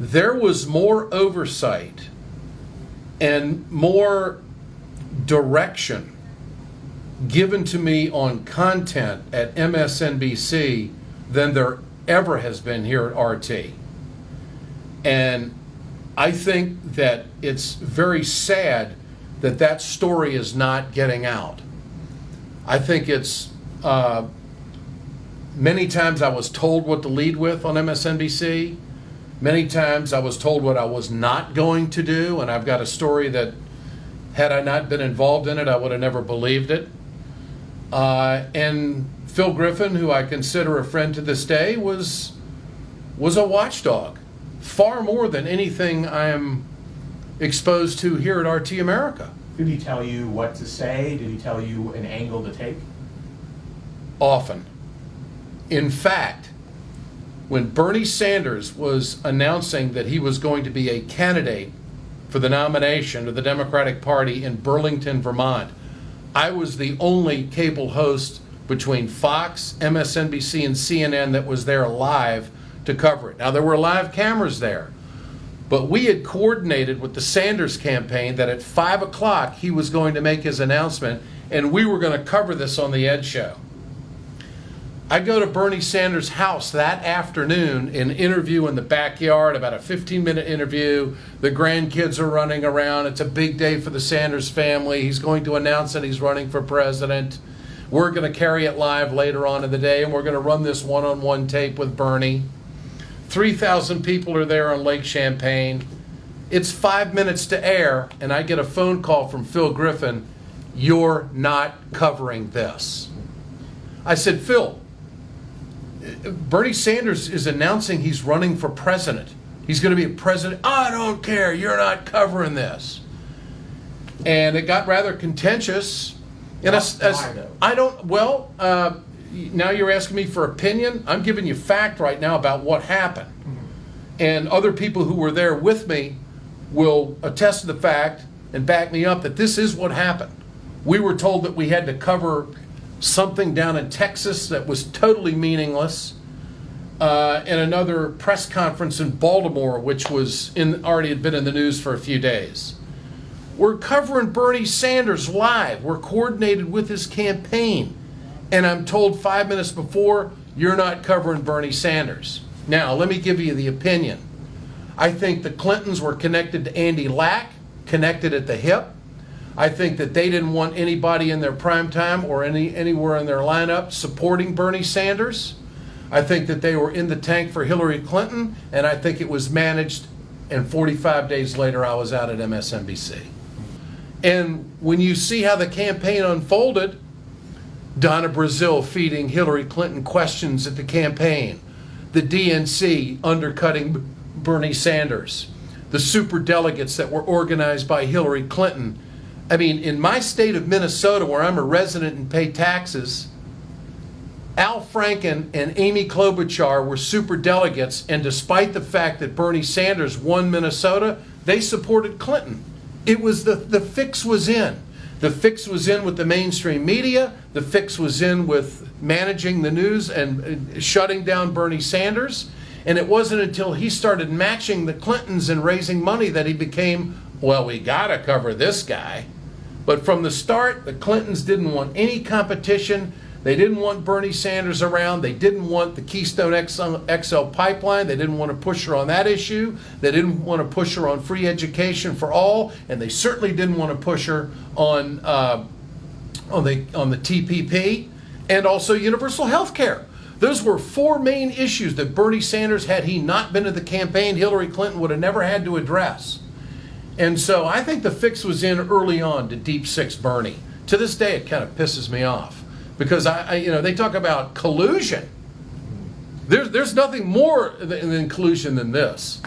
there was more oversight and more direction given to me on content at MSNBC than there ever has been here at RT. And I think that it's very sad that that story is not getting out. I think it's, many times I was told what to lead with on MSNBC. Many times I was told what I was not going to do, and I've got a story that, had I not been involved in it, I would have never believed it. And Phil Griffin, who I consider a friend to this day, was a watchdog, far more than anything I am exposed to here at RT America. Did he tell you what to say? Did he tell you an angle to take? Often. In fact, when Bernie Sanders was announcing that he was going to be a candidate for the nomination of the Democratic Party in Burlington, Vermont, I was the only cable host between Fox, MSNBC, and CNN that was there live to cover it. Now, there were live cameras there, but we had coordinated with the Sanders campaign that at 5 o'clock he was going to make his announcement, and we were going to cover this on the Ed Show. I go to Bernie Sanders' house that afternoon, an interview in the backyard, about a 15-minute interview. The grandkids are running around. It's a big day for the Sanders family. He's going to announce that he's running for president. We're going to carry it live later on in the day, and we're going to run this one-on-one tape with Bernie. 3,000 people are there on Lake Champlain. It's 5 minutes to air, and I get a phone call from Phil Griffin. You're not covering this. I said, Phil, Bernie Sanders is announcing he's running for president. He's going to be a president. I don't care. You're not covering this. And it got rather contentious. And I don't, well, now you're asking me for opinion. I'm giving you fact right now about what happened. And other people who were there with me will attest to the fact and back me up that this is what happened. We were told that we had to cover something down in Texas that was totally meaningless, and another press conference in Baltimore, which was already had been in the news for a few days. We're covering Bernie Sanders live. We're coordinated with his campaign. And I'm told 5 minutes before, you're not covering Bernie Sanders. Now, let me give you the opinion. I think the Clintons were connected to Andy Lack, connected at the hip. I think that they didn't want anybody in their prime time or anywhere in their lineup supporting Bernie Sanders. I think that they were in the tank for Hillary Clinton, and I think it was managed, and 45 days later I was out at MSNBC. And when you see how the campaign unfolded, Donna Brazile feeding Hillary Clinton questions at the campaign, the DNC undercutting Bernie Sanders, the superdelegates that were organized by Hillary Clinton. I mean, in my state of Minnesota, where I'm a resident and pay taxes, Al Franken and Amy Klobuchar were superdelegates, and despite the fact that Bernie Sanders won Minnesota, they supported Clinton. It was the fix was in. The fix was in with the mainstream media. The fix was in with managing the news and shutting down Bernie Sanders. And it wasn't until he started matching the Clintons and raising money that he became, well, we gotta cover this guy. But from the start, the Clintons didn't want any competition. They didn't want Bernie Sanders around. They didn't want the Keystone XL pipeline. They didn't want to push her on that issue. They didn't want to push her on free education for all, and they certainly didn't want to push her on the TPP and also universal health care. Those were four main issues that Bernie Sanders, had he not been to the campaign, Hillary Clinton would have never had to address. And so I think the fix was in early on to Deep Six Bernie. To this day, it kind of pisses me off because they talk about collusion. There's nothing more than collusion than this.